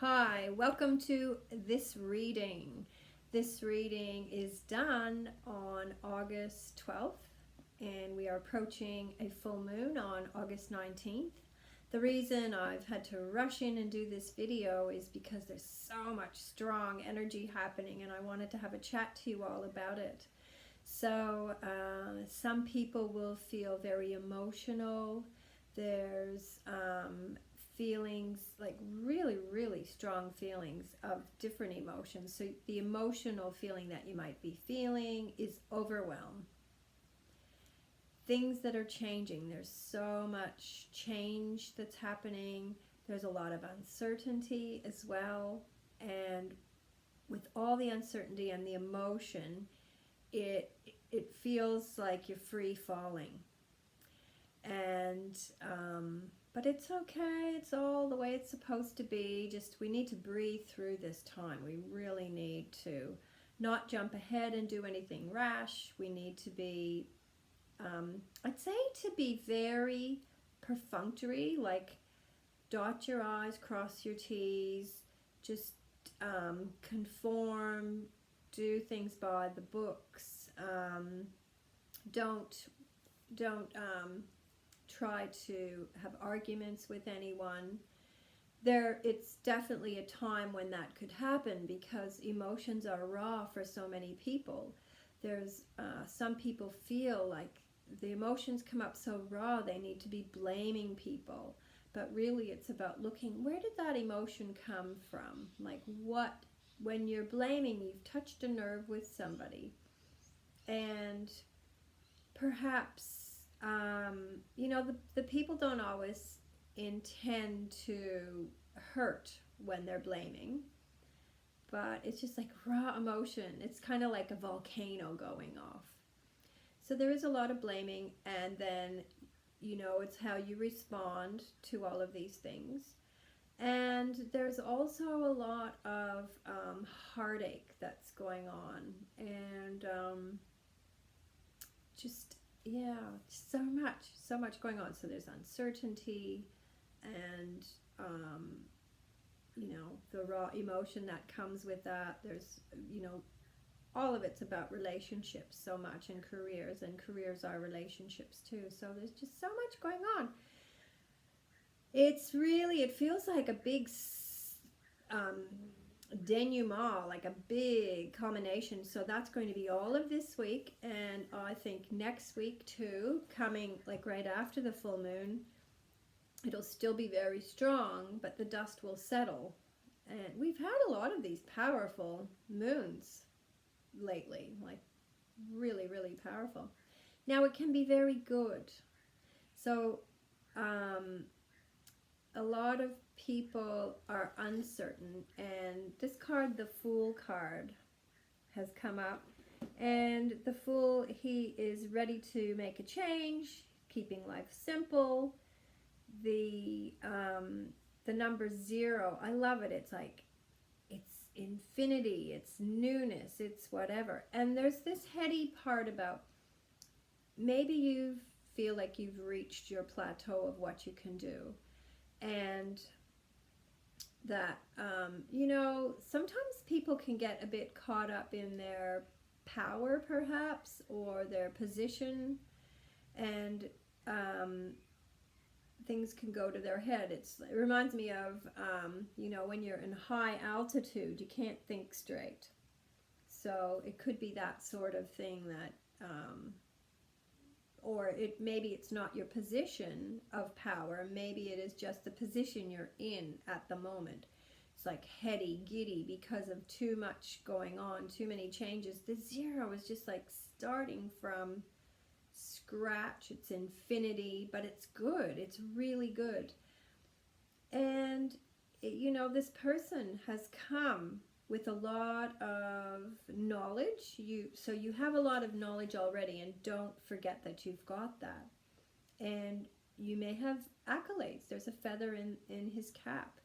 Hi, welcome to this reading. This reading is done on August 12th, and we are approaching a full moon on August 19th. The reason I've had to rush in and do this video is because there's so much strong energy happening, and I wanted to have a chat to you all about it. So some people will feel very emotional. There's feelings, like really strong feelings of different emotions. So the emotional feeling that you might be feeling is overwhelm. Things that are changing. There's so much change that's happening. There's a lot of uncertainty as well. And with all the uncertainty and the emotion, it feels like you're free falling. And but it's okay. It's all the way it's supposed to be. Just we need to breathe through this time. We really need to not jump ahead and do anything rash. We need to be, I'd say, to be very perfunctory, like dot your I's, cross your T's, just conform, do things by the books. Don't try to have arguments with anyone. It's definitely a time when that could happen because emotions are raw for so many people. There's some people feel like the emotions come up so raw they need to be blaming people, but really it's about looking, where did that emotion come from? Like, what, when you're blaming, you've touched a nerve with somebody, and perhaps the people don't always intend to hurt when they're blaming, but it's just like raw emotion. It's kind of like a volcano going off. So there is a lot of blaming, and then it's how you respond to all of these things. And there's also a lot of heartache that's going on, and just so much going on. So there's uncertainty, and the raw emotion that comes with that. There's all of it's about relationships so much, and careers are relationships too. So there's just so much going on. It feels like a big denouement, like a big culmination. So that's going to be all of this week, and I think next week too, coming like right after the full moon, it'll still be very strong, but the dust will settle. And we've had a lot of these powerful moons lately, like really powerful. Now it can be very good. So a lot of people are uncertain, and this card, the Fool card, has come up, and the Fool, he is ready to make a change, keeping life simple. The number 0, I love it. It's like, it's infinity, it's newness, it's whatever. And there's this heady part about maybe you feel like you've reached your plateau of what you can do, and that sometimes people can get a bit caught up in their power perhaps, or their position, and things can go to their head. It reminds me of when you're in high altitude, you can't think straight. So it could be that sort of thing, that or maybe it's not your position of power, maybe it is just the position you're in at the moment. It's like heady, giddy because of too much going on, too many changes. The 0 is just like starting from scratch. It's infinity, but it's good. It's really good. And this person has come with a lot of knowledge. So you have a lot of knowledge already, and don't forget that you've got that. And you may have accolades. There's a feather in his cap.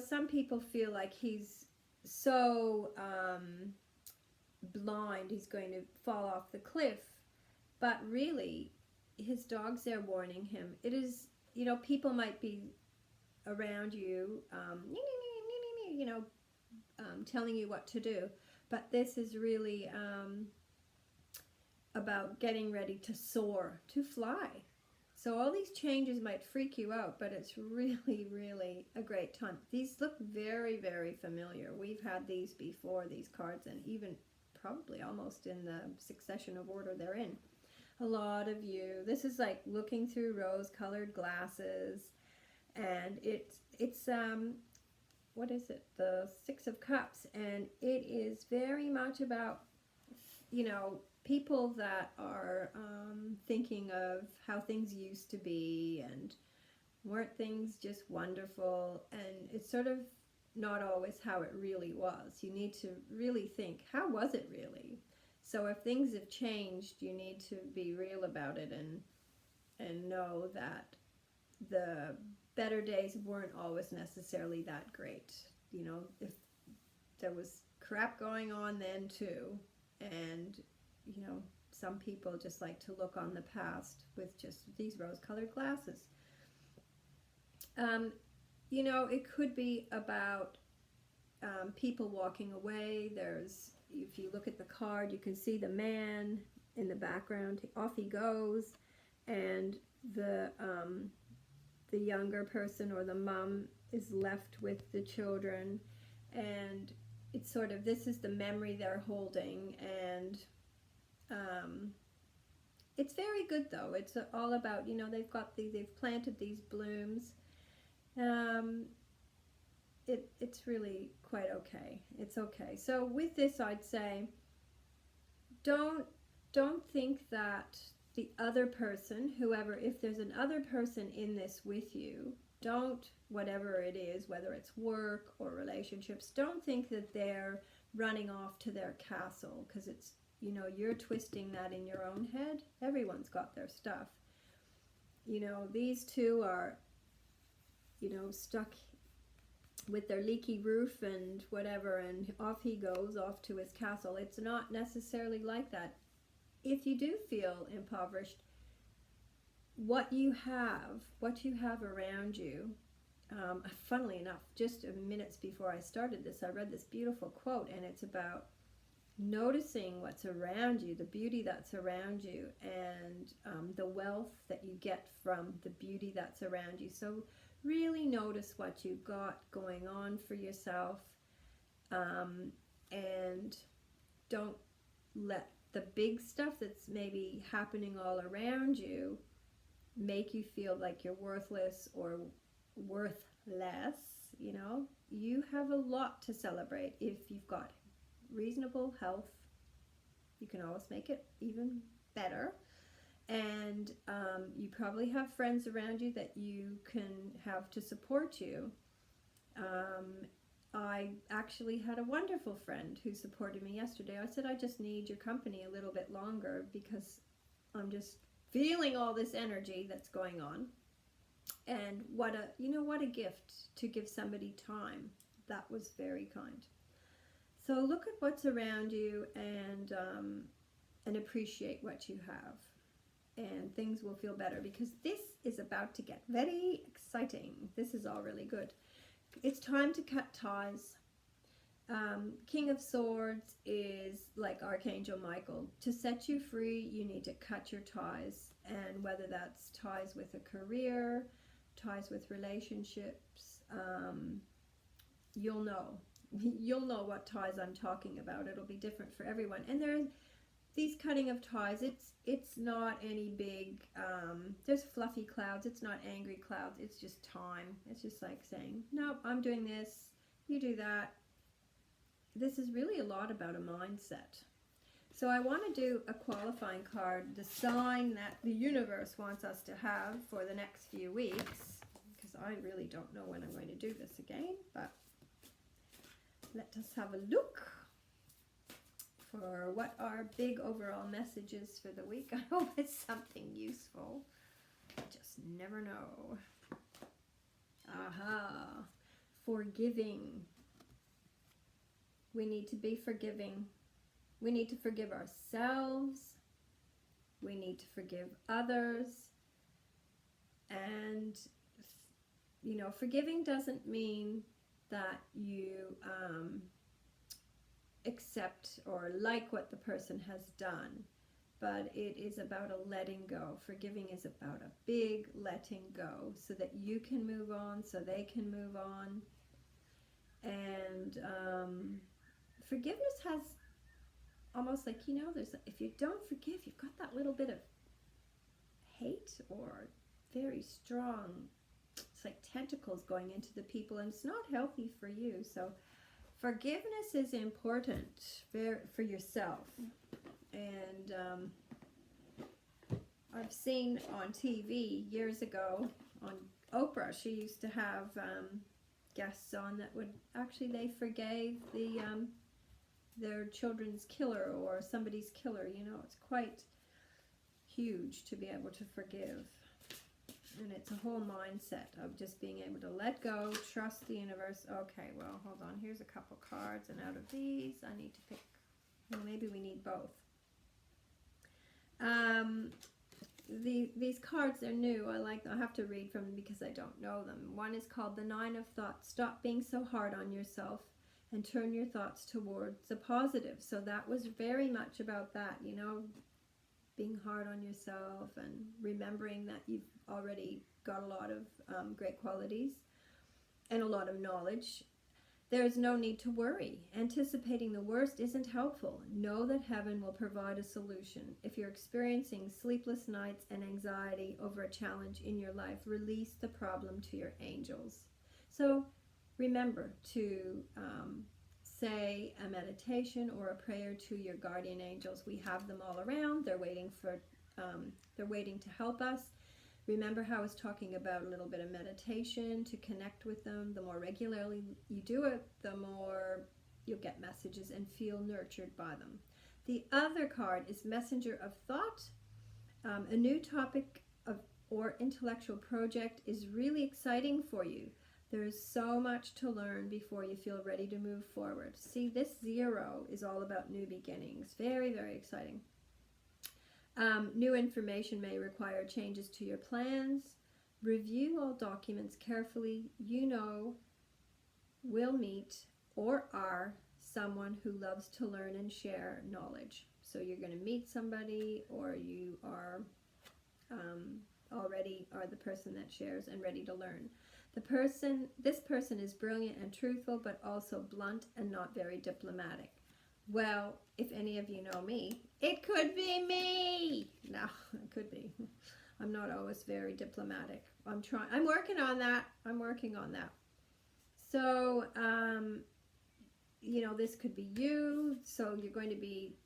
Some people feel like he's so blind, he's going to fall off the cliff, but really his dog's there warning him. It is, people might be around you, you know, telling you what to do. But this is really about getting ready to soar, to fly. So all these changes might freak you out, but it's really, really a great time. These look very, very familiar. We've had these before, these cards, and even probably almost in the succession of order they're in. A lot of you, this is like looking through rose-colored glasses, and it's what is it? The Six of Cups, and it is very much about, you know, people that are thinking of how things used to be, and weren't things just wonderful, and it's sort of not always how it really was. You need to really think, how was it really? So if things have changed, you need to be real about it, and know that the better days weren't always necessarily that great. You know, if there was crap going on then too, and you know, some people just like to look on the past with just these rose-colored glasses. You know, it could be about people walking away. There's, if you look at the card, you can see the man in the background. Off he goes, and the younger person or the mom is left with the children, and it's sort of, this is the memory they're holding, and it's very good though. It's all about, you know, they've planted these blooms. It's really quite okay. It's okay. So with this, I'd say, don't think that the other person, whoever, if there's another person in this with you, don't, whatever it is, whether it's work or relationships, don't think that they're running off to their castle, because it's, you know, you're twisting that in your own head. Everyone's got their stuff. You know, these two are, you know, stuck with their leaky roof and whatever, and off he goes off to his castle. It's not necessarily like that. If you do feel impoverished, what you have around you, funnily enough, just minutes before I started this, I read this beautiful quote, and it's about noticing what's around you, the beauty that's around you, and the wealth that you get from the beauty that's around you. So really notice what you've got going on for yourself, and don't let the big stuff that's maybe happening all around you make you feel like you're worthless or worth less. You know, you have a lot to celebrate. If you've got reasonable health, you can always make it even better, and you probably have friends around you that you can have to support you. I actually had a wonderful friend who supported me yesterday. I said, I just need your company a little bit longer because I'm just feeling all this energy that's going on. And what a gift to give somebody time. That was very kind. So look at what's around you, and appreciate what you have, and things will feel better, because this is about to get very exciting. This is all really good. It's time to cut ties. King of Swords is like Archangel Michael. To set you free, you need to cut your ties, and whether that's ties with a career, ties with relationships, you'll know. You'll know what ties I'm talking about. It'll be different for everyone. And there's these cutting of ties. It's not any big, there's fluffy clouds. It's not angry clouds. It's just time. It's just like saying, no, I'm doing this. You do that. This is really a lot about a mindset. So I want to do a qualifying card, the sign that the universe wants us to have for the next few weeks, because I really don't know when I'm going to do this again, but let us have a look for what our big overall message is for the week. I hope it's something useful. I just never know. Aha. Forgiving. We need to be forgiving. We need to forgive ourselves. We need to forgive others. And you know, forgiving doesn't mean that you accept or like what the person has done, but it is about a letting go. Forgiving is about a big letting go so that you can move on, so they can move on. And forgiveness has almost like, you know, there's, if you don't forgive, you've got that little bit of hate or very strong, it's like tentacles going into the people, and it's not healthy for you. So forgiveness is important for yourself. And I've seen on TV years ago, on Oprah, she used to have guests on that would actually, they forgave their children's killer or somebody's killer. You know, it's quite huge to be able to forgive. And it's a whole mindset of just being able to let go, trust the universe. Okay, well, hold on. Here's a couple cards, and out of these, I need to pick, well, maybe we need both. These cards are new. I have to read from them because I don't know them. One is called the Nine of Thoughts. Stop being so hard on yourself and turn your thoughts towards the positive. So that was very much about that, you know, being hard on yourself and remembering that you've already got a lot of great qualities and a lot of knowledge. There's no need to worry. Anticipating the worst isn't helpful. Know that heaven will provide a solution. If you're experiencing sleepless nights and anxiety over a challenge in your life, release the problem to your angels. So remember to say a meditation or a prayer to your guardian angels. We have them all around. They're waiting to help us. Remember how I was talking about a little bit of meditation to connect with them. The more regularly you do it, the more you'll get messages and feel nurtured by them. The other card is Messenger of Thought. A new topic or intellectual project is really exciting for you. There's so much to learn before you feel ready to move forward. See, this 0 is all about new beginnings. Very, very exciting. New information may require changes to your plans. Review all documents carefully. You know, will meet or are someone who loves to learn and share knowledge. So you're going to meet somebody, or you are already are the person that shares and ready to learn. This person is brilliant and truthful, but also blunt and not very diplomatic. Well, if any of you know me, it could be me. No, it could be. I'm not always very diplomatic. I'm working on that. So, you know, this could be you. So you're going to be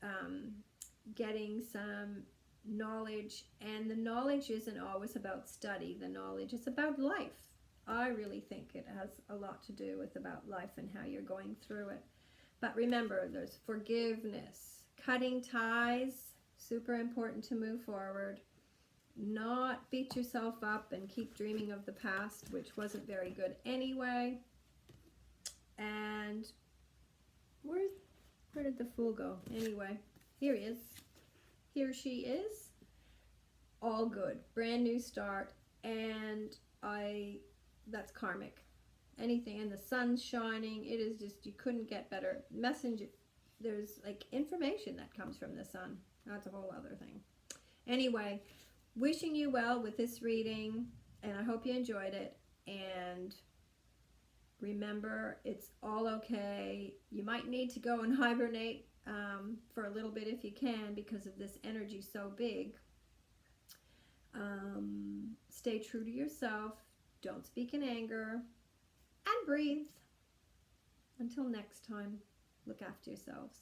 getting some knowledge, and the knowledge isn't always about study. The knowledge is about life. I really think it has a lot to do with about life and how you're going through it. But remember, there's forgiveness, cutting ties, super important to move forward. Not beat yourself up and keep dreaming of the past, which wasn't very good anyway. And where did the Fool go? Anyway, here he is. Here she is. All good. Brand new start. And that's karmic. Anything, and the sun's shining. It is just, you couldn't get better. Messenger, there's like information that comes from the sun. That's a whole other thing. Anyway, wishing you well with this reading, and I hope you enjoyed it. And remember, it's all okay. You might need to go and hibernate for a little bit if you can, because of this energy so big. Stay true to yourself. Don't speak in anger. And breathe. Until next time, look after yourselves.